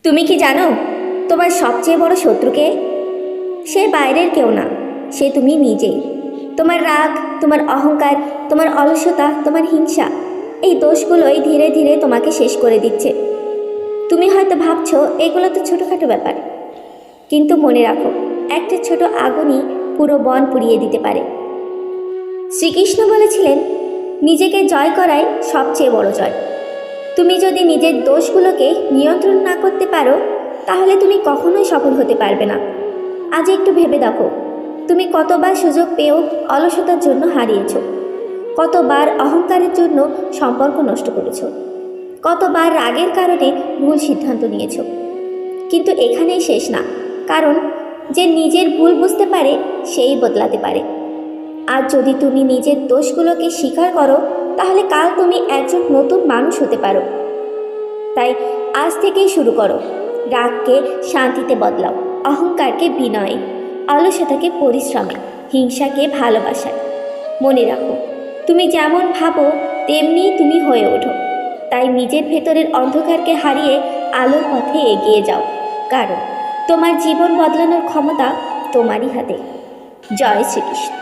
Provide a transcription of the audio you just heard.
তুমি কি জানো তোমার সবচেয়ে বড় শত্রুকে? সে বাইরের কেউ না, সে তুমি নিজেই। তোমার রাগ, তোমার অহংকার, তোমার অলসতা, তোমার হিংসা, এই দোষগুলোই ধীরে ধীরে তোমাকে শেষ করে দিচ্ছে। তুমি হয়তো ভাবছো এগুলো তো ছোটোখাটো ব্যাপার, কিন্তু মনে রাখো, একটা ছোট আগুনই পুরো বন পুড়িয়ে দিতে পারে। শ্রীকৃষ্ণ বলেছিলেন, নিজেকে জয় করাই সবচেয়ে বড় জয়। তুমি যদি নিজের দোষগুলোকে নিয়ন্ত্রণ না করতে পারো, তাহলে তুমি কখনোই সফল হতে পারবে না। আজ একটু ভেবে দেখো, তুমি কতবার সুযোগ পেয়েও অলসতার জন্য হারিয়েছো, কতবার অহংকারের জন্য সম্পর্ক নষ্ট করেছো, কতবার রাগের কারণে ভুল সিদ্ধান্ত নিয়েছো। কিন্তু এখানেই শেষ না, কারণ যে নিজের ভুল বুঝতে পারে সেই বদলাতে পারে। আর যদি তুমি নিজের দোষগুলোকে স্বীকার করো, তাহলে কাল তুমি একজন নতুন মানুষ হতে পারো। তাই আজ থেকেই শুরু করো। রাগকে শান্তিতে বদলাও, অহংকারকে বিনয়ে, অলসতাকে পরিশ্রমে, হিংসাকে ভালোবাসায়। মনে রাখো, তুমি যেমন ভাবো তেমনিই তুমি হয়ে ওঠো। তাই নিজের ভেতরের অন্ধকারকে হারিয়ে আলোর পথে এগিয়ে যাও, কারণ তোমার জীবন বদলানোর ক্ষমতা তোমারই হাতে। জয় শ্রীকৃষ্ণ।